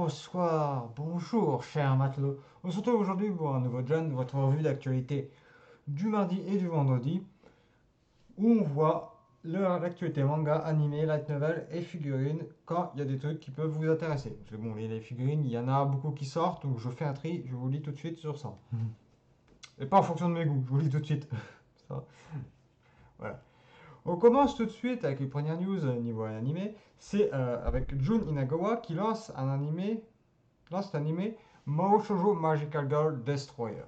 bonsoir, bonjour, cher matelot. On se retrouve aujourd'hui pour un nouveau John, votre revue d'actualité du mardi et du vendredi, où on voit l'actualité manga, animé, light novel et figurines quand il y a des trucs qui peuvent vous intéresser. Parce que bon, les figurines, il y en a beaucoup qui sortent, donc je fais un tri, je vous lis tout de suite sur ça. Et pas en fonction de mes goûts, je vous lis tout de suite. Ça, voilà. On commence tout de suite avec les premières news niveau animé. C'est avec Jun Inagawa qui lance l'animé Mao Shoujo Magical Girl Destroyer.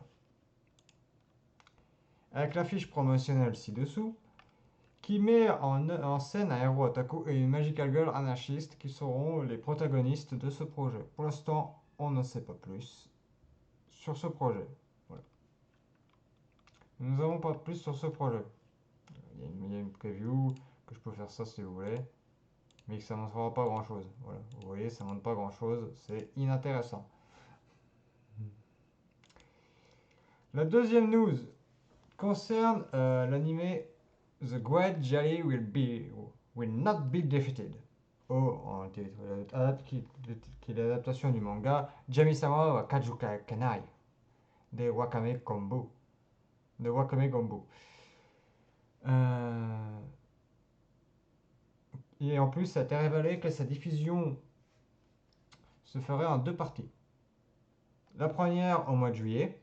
Avec l'affiche promotionnelle ci-dessous, qui met en scène un héros otaku et une Magical Girl anarchiste qui seront les protagonistes de ce projet. Pour l'instant, on n'en sait pas plus sur ce projet. Voilà. Nous n'avons pas plus sur ce projet. Il y a une preview, que je peux faire ça si vous voulez, mais que ça ne montrera pas grand chose. Voilà. Vous voyez, ça ne montre pas grand chose, c'est inintéressant. La deuxième news concerne l'animé The Great Jelly will not be defeated. En titre, qui est l'adaptation du manga Jami-sama wa Kajuka Kanai de Wakame Kombo. De Wakame Gombo. Et en plus, ça a été révélé que sa diffusion se ferait en deux parties. La première au mois de juillet,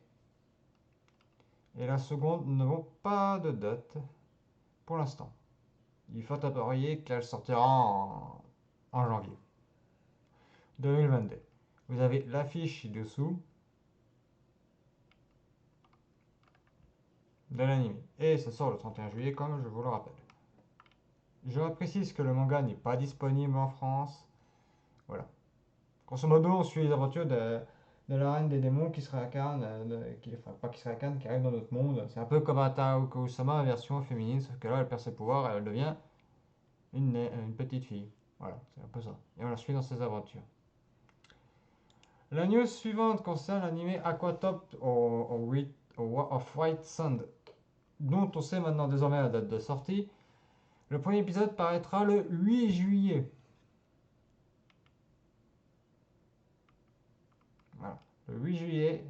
et la seconde, nous n'avons pas de date pour l'instant. Il faut à parier qu'elle sortira en janvier 2022. Vous avez l'affiche ci-dessous de l'anime. Et ça sort le 31 juillet, comme je vous le rappelle. Je précise que le manga n'est pas disponible en France. Voilà. Grosso modo, on suit les aventures de la reine des démons qui se réincarne, enfin pas qui se réincarne, qui arrive dans notre monde. C'est un peu comme Atao Sama version féminine, sauf que là, elle perd ses pouvoirs et elle devient une petite fille. Voilà, c'est un peu ça. Et on la suit dans ses aventures. La news suivante concerne l'anime Aquatop of White Sand, dont on sait maintenant désormais la date de sortie. Le premier épisode paraîtra le 8 juillet. Voilà, le 8 juillet,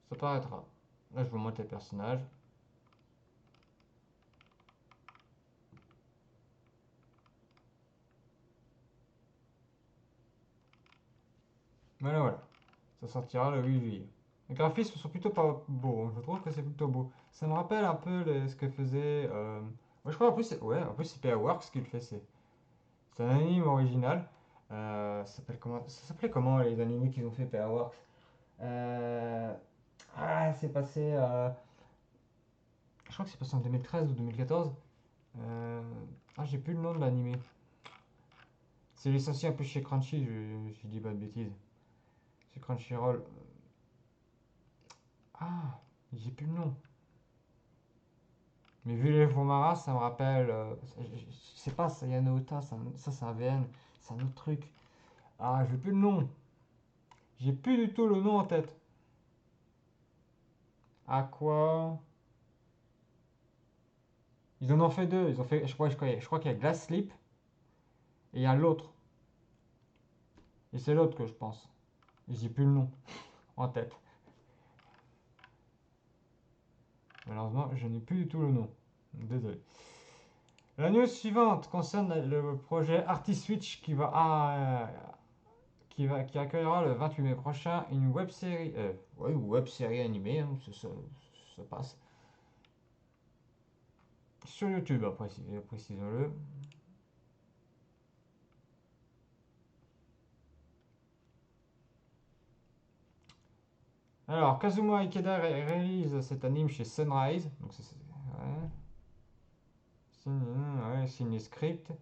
ça paraîtra. Là, je vous montre les personnages. Voilà, voilà. Ça sortira le 8 juillet. Les graphismes sont plutôt pas beaux, hein. Je trouve que c'est plutôt beau. Ça me rappelle un peu ce que faisait. Ouais, je crois en plus, en plus c'est PA Works qui le fait. C'est un anime original. Ça s'appelait comment les animés qu'ils ont fait PA Works? C'est passé. Je crois que c'est passé en 2013 ou 2014. J'ai plus le nom de l'animé. C'est licencié un peu chez Crunchy, je dis pas de bêtises. C'est Crunchyroll. J'ai plus le nom. Mais vu les Fomara, ça me rappelle. Je sais pas, ça Yano Ota, ça c'est un VN, c'est un autre truc. J'ai plus le nom. J'ai plus du tout le nom en tête. À quoi? Ils en ont fait deux. Ils ont fait, je crois qu'il y a Glass Sleep et il y a l'autre. Et c'est l'autre que je pense. J'ai plus le nom en tête. Malheureusement, je n'ai plus du tout le nom. Désolé. La news suivante concerne le projet Artist Switch qui accueillera le 28 mai prochain une web série, ouais, web série animée, hein, ça passe, sur YouTube, précisons-le. Alors, Kazuma Ikeda réalise cet anime chez Sunrise, donc ouais, signé script.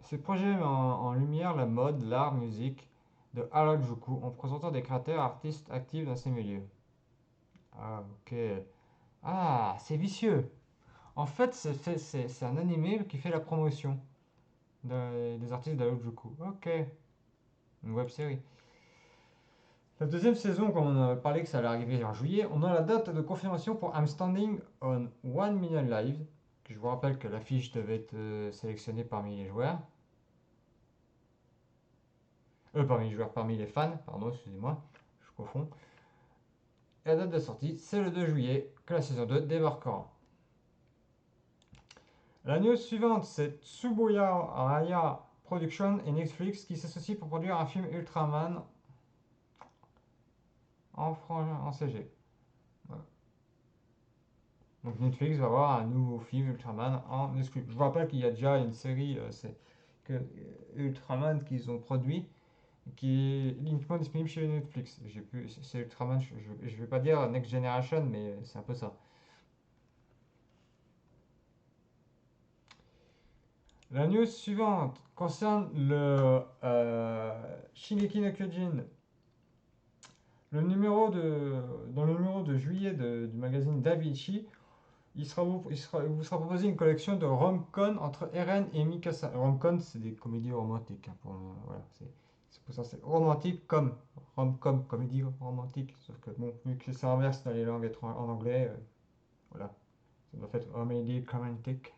Ce projet met en lumière la mode, l'art, musique de Harajuku en présentant des créateurs artistes actifs dans ces milieux. Ok. C'est vicieux. En fait, c'est un animé qui fait la promotion des artistes d'Harajuku. Ok. Une web série. La deuxième saison, comme on a parlé que ça allait arriver en juillet, on a la date de confirmation pour I'm Standing on 1 Million Lives. Je vous rappelle que l'affiche devait être sélectionnée parmi les joueurs. Parmi les joueurs, parmi les fans, pardon, excusez-moi, je confonds. Et la date de sortie, c'est le 2 juillet que la saison 2 débarquera. La news suivante, c'est Tsubuya Raya Productions et Netflix qui s'associent pour produire un film Ultraman en CG. Voilà. Donc Netflix va avoir un nouveau film Ultraman en exclu. Je vous rappelle qu'il y a déjà une série Ultraman qu'ils ont produit qui est uniquement disponible chez Netflix. C'est Ultraman, je ne vais pas dire Next Generation, mais c'est un peu ça. La news suivante concerne le Shingeki no Kyojin. Dans le numéro de juillet du magazine Davichi, il vous sera proposé une collection de rom-com entre Eren et Mikasa. Rom-com, c'est des comédies romantiques. Hein, voilà, c'est pour ça, c'est romantique comme rom-com, comédie romantique. Sauf que bon, vu que ça inverse dans les langues en anglais, voilà, ça doit être romantic romantic.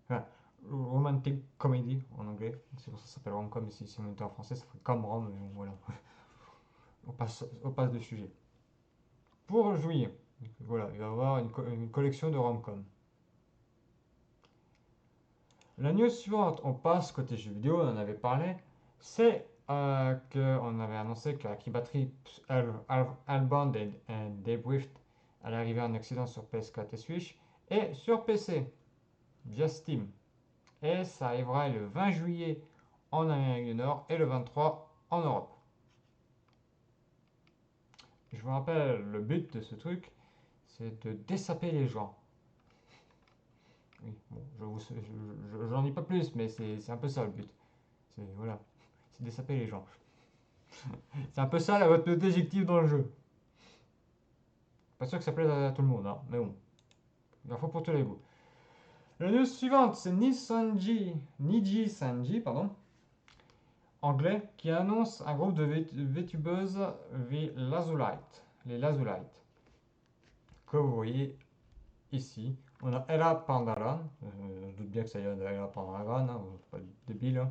Enfin, romantic comedy en anglais. C'est pour ça que ça s'appelle rom-com. Et si on mettait en français, ça ferait comme rom. Mais bon, voilà, on passe de sujet. Pour juillet, voilà, il va y avoir une collection de rom-com. La news suivante, on passe côté jeux vidéo, on en avait parlé, c'est qu'on avait annoncé que Akibatri Hellbound et Debrift allait arriver en Occident sur PS4 et Switch et sur PC via Steam. Et ça arrivera le 20 juillet en Amérique du Nord et le 23 en Europe. Je vous rappelle, le but de ce truc, c'est de dessaper les gens. Oui, bon, j'en dis pas plus, mais c'est un peu ça le but. Voilà, c'est de dessaper les gens. C'est un peu ça votre objectif dans le jeu. Pas sûr que ça plaise à tout le monde, hein, mais bon, il en faut pour tous les goûts. La news suivante, c'est Niji Sanji, pardon, anglais, qui annonce un groupe de VTubeuses, les Lazulites, que vous voyez ici. On a Ella Pandaran, je doute bien que ça y a Ella Pandaran, hein, pas débile, hein.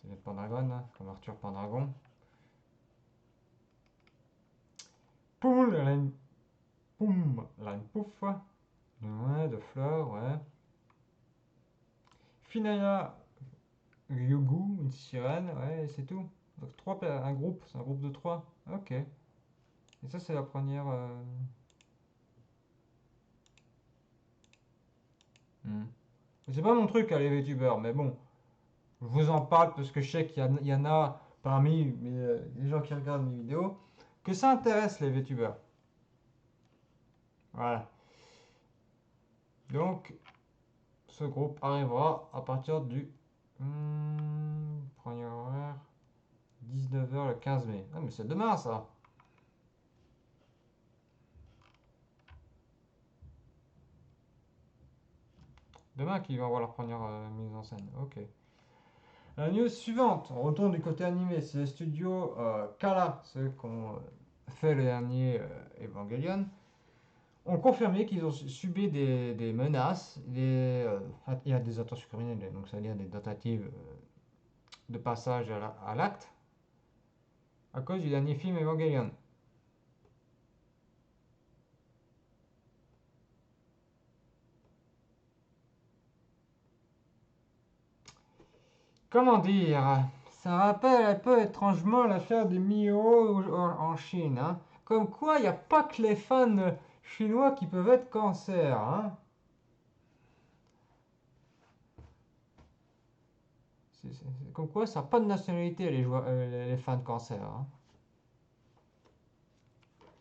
C'est Pendragon, hein, comme Arthur Pendragon. Poum, Line Pouf, ouais, de fleurs, ouais. Finaya Ryugu, une sirène, ouais, c'est tout. Donc un groupe, c'est un groupe de trois. Ok. Et ça, c'est la première. Hmm. C'est pas mon truc, hein, les VTubers, mais bon, je vous en parle parce que je sais qu'il y en a parmi les gens qui regardent mes vidéos que ça intéresse les VTubers. Voilà. Donc, ce groupe arrivera à partir du premier horaire 19h le 15 mai. Ah, mais c'est demain ça. Demain qu'ils vont avoir leur première mise en scène. Ok. La news suivante, on retourne du côté animé, c'est le studio Kala, ceux qui ont fait le dernier Evangelion, ont confirmé qu'ils ont subi des menaces, il y a des intentions criminelles, donc ça veut dire des tentatives de passage à l'acte, à cause du dernier film Evangelion. Comment dire? Ça rappelle un peu étrangement l'affaire des Mio en Chine, hein. Comme quoi, il n'y a pas que les fans chinois qui peuvent être cancer, hein. Comme quoi, ça n'a pas de nationalité, les fans de cancer, hein.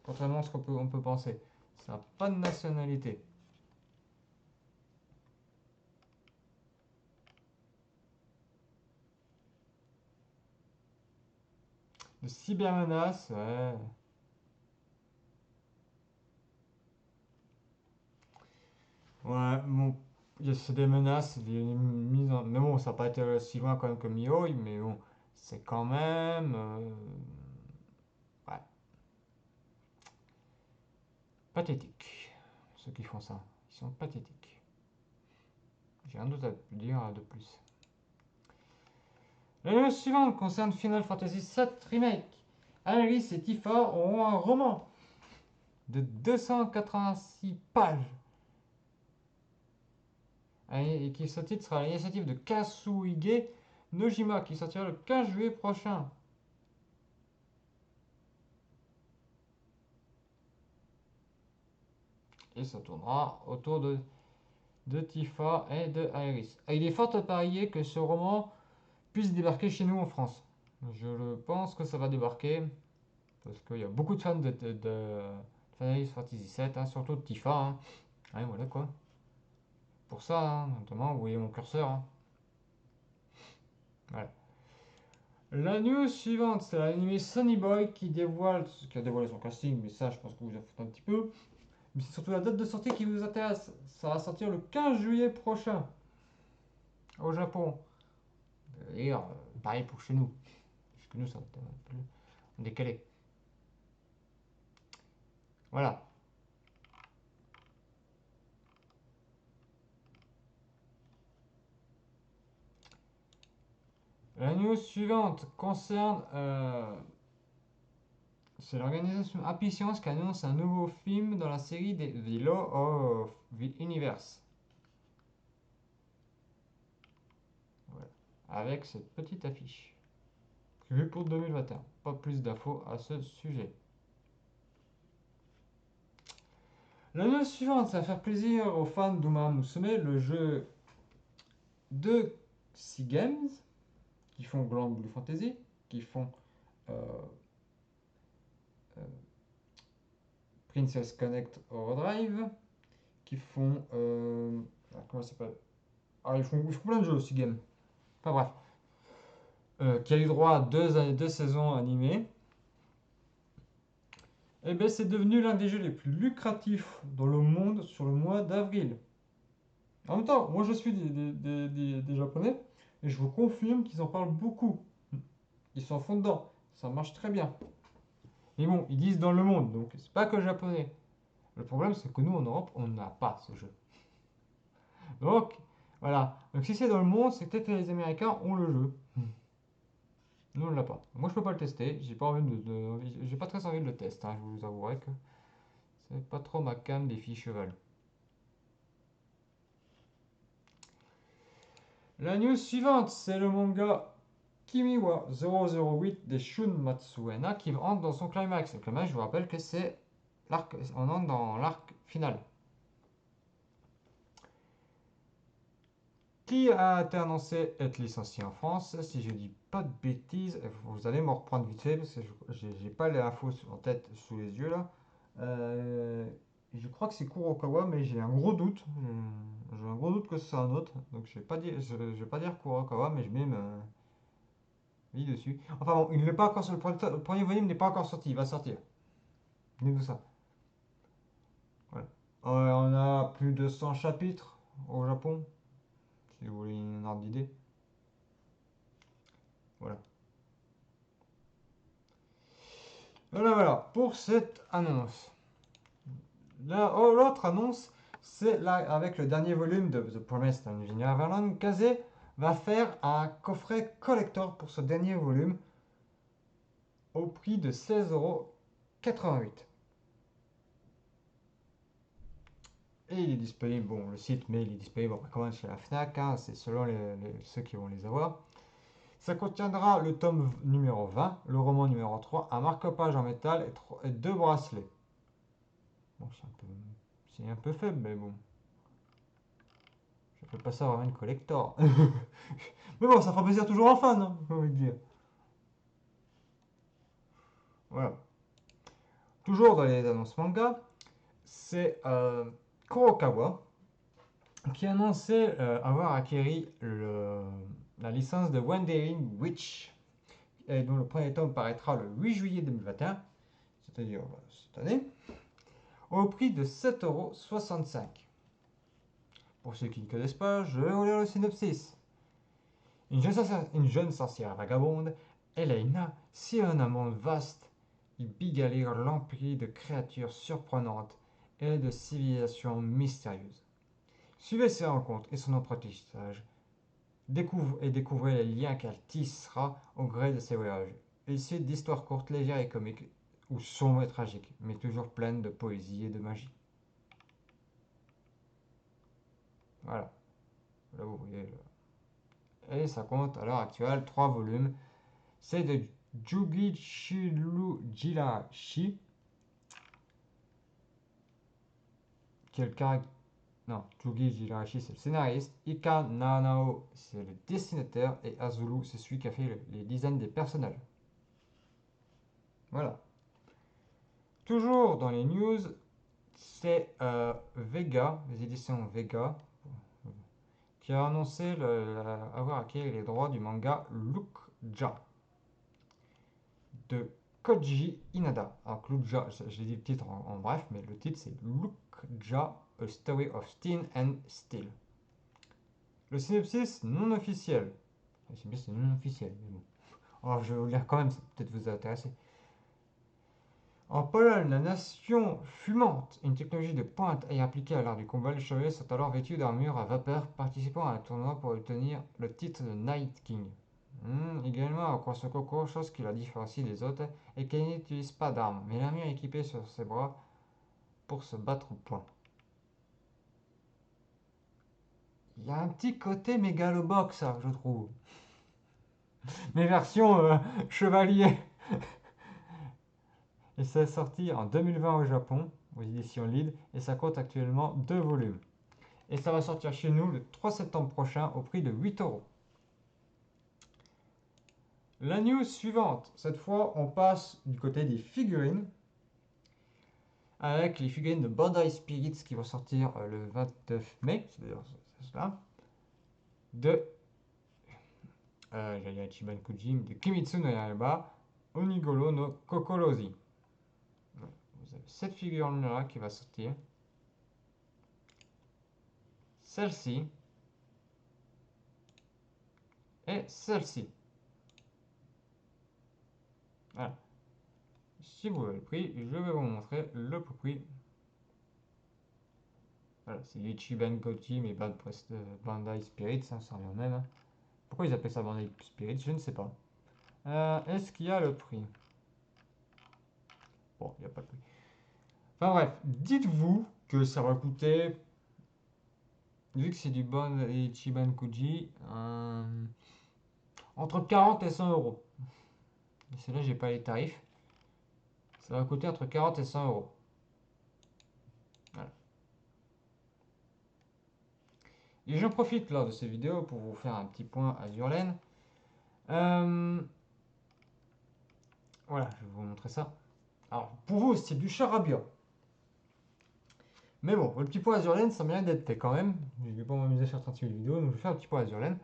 Contrairement à ce qu'on peut penser. Ça n'a pas de nationalité. De cybermenaces, ouais. Ouais, bon, c'est des menaces, mais bon, ça n'a pas été si loin quand même que Mio, mais bon, c'est quand même. Ouais, pathétique. Ceux qui font ça, ils sont pathétiques. rien d'autre à dire de plus. La news suivante concerne Final Fantasy VII Remake. Aerys et Tifa auront un roman de 286 pages et qui ce titre sera à l'initiative de Kazuhige Nojima qui sortira le 15 juillet prochain. Et ça tournera autour de Tifa et de Aerys. Et il est fort à parier que ce roman puisse débarquer chez nous en France. Je pense que ça va débarquer parce qu'il y a beaucoup de fans de Final Fantasy VII, hein, surtout de Tifa. Hein. Ouais, voilà quoi. Pour ça, hein, notamment, vous voyez mon curseur. Hein. Voilà. La news suivante, c'est l'anime Sonny Boy qui a dévoilé son casting, mais ça, je pense que vous en faites un petit peu. Mais c'est surtout la date de sortie qui vous intéresse. Ça va sortir le 15 juillet prochain au Japon. Et pareil pour chez nous. Parce que nous, ça va être un peu décalé. Voilà. La news suivante concerne. C'est l'organisation Happy Science qui annonce un nouveau film dans la série The Law of the Universe. Voilà. Avec cette petite affiche. Prévue pour 2021. Pas plus d'infos à ce sujet. La news suivante, ça va faire plaisir aux fans d'Uma Musume, le jeu de Sea Games, qui font Grand Blue Fantasy, qui font euh, euh, Princess Connect Overdrive, qui font. Comment ça s'appelle? Ah, ils font plein de jeux, Sea Games. Enfin bref. Qui a eu droit à deux saisons animées. Et bien, c'est devenu l'un des jeux les plus lucratifs dans le monde sur le mois d'avril. En même temps, moi je suis des Japonais et je vous confirme qu'ils en parlent beaucoup. Ils s'en font dedans. Ça marche très bien. Mais bon, ils disent dans le monde, donc c'est pas que japonais. Le problème, c'est que nous en Europe, on n'a pas ce jeu. Donc, voilà. Donc si c'est dans le monde, c'est peut-être que les Américains ont le jeu. Nous, on l'a pas. Moi, je peux pas le tester. J'ai pas envie j'ai pas très envie de le tester. Hein. Je vous avouerai que c'est pas trop ma cam des filles cheval. La news suivante, c'est le manga Kimiwa 008 des Shun Matsuena qui entre dans son climax. Le climax, je vous rappelle que c'est l'arc, on entre dans l'arc final. Qui a été annoncé être licencié en France. Si je dis pas de bêtises, vous allez me reprendre vite fait parce que j'ai pas les infos en tête sous les yeux là. Je crois que c'est Kurokawa, mais j'ai un gros doute. J'ai un gros doute que c'est un autre. Donc je vais pas dire Kurokawa, mais je mets vie dessus. Enfin bon, il n'est pas encore sur le premier volume n'est pas encore sorti. Il va sortir. Dis tout ça. Voilà. On a plus de 100 chapitres au Japon, si vous voulez une ordre d'idée. Voilà. Voilà pour cette annonce. L'autre annonce, c'est là avec le dernier volume de The Promised Neverland, Kazé va faire un coffret collector pour ce dernier volume au prix de 16,88 €. Et il est disponible, bon, le site, mais il est disponible quand même chez la Fnac, hein, c'est selon ceux qui vont les avoir. Ça contiendra le tome numéro 20, le roman numéro 3, un marque-page en métal et deux bracelets. Bon, c'est un peu faible, mais bon. Je peux pas ça avoir une collector. Mais bon, ça fera plaisir toujours en fan, hein, j'ai envie de dire. Voilà. Toujours dans les annonces manga, c'est Kurokawa qui annonçait avoir acquéri la licence de Wandering Witch, et dont le premier tome paraîtra le 8 juillet 2021, c'est-à-dire cette année, au prix de 7,65 €. Pour ceux qui ne connaissent pas, je vais vous lire le synopsis. Une jeune sorcière vagabonde, Elena, sillonne un monde vaste. Il bigalire l'empire de créatures surprenantes et de civilisations mystérieuses. Suivez ses rencontres et son apprentissage. Découvrez les liens qu'elle tissera au gré de ses voyages. Essayez d'histoires courtes, légères et comiques, ou sombres et tragiques, mais toujours pleines de poésie et de magie. Voilà, là vous voyez. Et ça compte à l'heure actuelle 3 volumes. C'est de Jugi Jilashi, qui est le caractère. Non, Jugi Jirachi, c'est le scénariste. Ika Nanao, c'est le dessinateur. Et Azulu, c'est celui qui a fait les designs des personnages. Voilà. Toujours dans les news, c'est Vega, les éditions Vega, qui a annoncé avoir acquis les droits du manga Lookja de Koji Inada. Alors, Lookja, j'ai dit le titre en bref, mais le titre c'est Lookja, A Story of Steam and Steel. Le synopsis non officiel. C'est bien, c'est non officiel, mais bon. Alors, je vais vous le lire quand même, ça peut-être vous intéresser. En Pologne, la nation fumante, une technologie de pointe ayant appliquée à l'art du combat, les chevaliers sont alors vêtus d'armure à vapeur, participant à un tournoi pour obtenir le titre de Night King. Également, à ce concours, chose qui la différencie des autres, est qu'elle n'utilise pas d'armes, mais l'armure est équipée sur ses bras pour se battre au poing. Il y a un petit côté mégalobox, ça, je trouve. Mais version chevalier. Et ça est sorti en 2020 au Japon, aux éditions Lid, et ça compte actuellement 2 volumes. Et ça va sortir chez nous le 3 septembre prochain au prix de 8 euros. La news suivante, cette fois on passe du côté des figurines, avec les figurines de Bandai Spirits qui vont sortir le 29 mai, c'est d'ailleurs cela, de j'allais dire Ichiban Kujin, de Kimitsu no Yaiba, Onigoro no Kokorozi. Vous avez cette figurine-là qui va sortir. Celle-ci. Et celle-ci. Voilà. Si vous avez le prix, je vais vous montrer le prix. Voilà, c'est Ichiban Koji, mais Bandai Spirits, ça revient même. Hein. Pourquoi ils appellent ça Bandai Spirits, je ne sais pas. Est-ce qu'il y a le prix? Bon, il n'y a pas de prix. Enfin bref, dites-vous que ça va coûter, vu que c'est du Bandai Ichiban Koji, entre 40 et 100 euros. C'est là, j'ai pas les tarifs. Ça va coûter entre 40 et 100 euros. Voilà. Et j'en profite lors de ces vidéos pour vous faire un petit point Azurlen. Voilà, je vais vous montrer ça. Alors, pour vous, c'est du charabia. Mais bon, le petit point Azurlen, ça mérite d'être fait quand même. Je ne vais pas m'amuser à faire 36 000 vidéos, donc je vais faire un petit point Azurlen.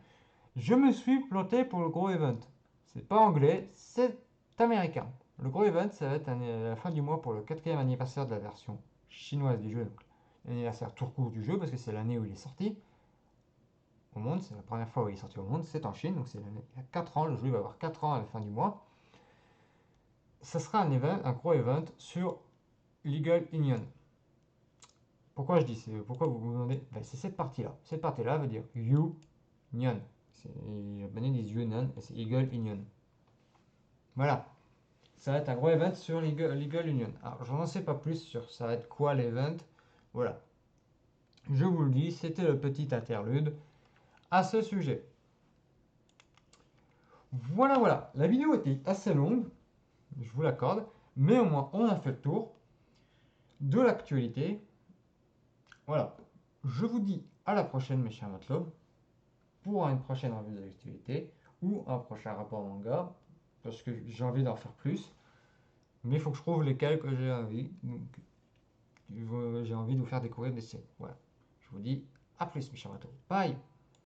Je me suis planté pour le gros event. C'est pas anglais, c'est américain. Le gros event, ça va être à la fin du mois pour le 4e anniversaire de la version chinoise du jeu. Donc l'anniversaire tout court du jeu, parce que c'est l'année où il est sorti au monde. C'est la première fois où il est sorti au monde. C'est en Chine, donc c'est il y a 4 ans. Le jeu va avoir 4 ans à la fin du mois. Ça sera un gros event sur Legal Union. Pourquoi je dis pourquoi vous vous demandez ben, c'est cette partie-là. Cette partie-là veut dire Union. Les japonais disent Union et c'est Legal Union. Voilà. Ça va être un gros event sur Legal Union. Alors, je n'en sais pas plus sur ça va être quoi l'event. Voilà. Je vous le dis, c'était le petit interlude à ce sujet. Voilà, voilà. La vidéo était assez longue, je vous l'accorde, mais au moins on a fait le tour de l'actualité. Voilà. Je vous dis à la prochaine, mes chers matelots, pour une prochaine revue de l'actualité ou un prochain rapport manga, parce que j'ai envie d'en faire plus. Mais il faut que je trouve lesquels que j'ai envie. Donc, j'ai envie de vous faire découvrir des séries. Voilà. Je vous dis à plus, mes chers matelots. Bye!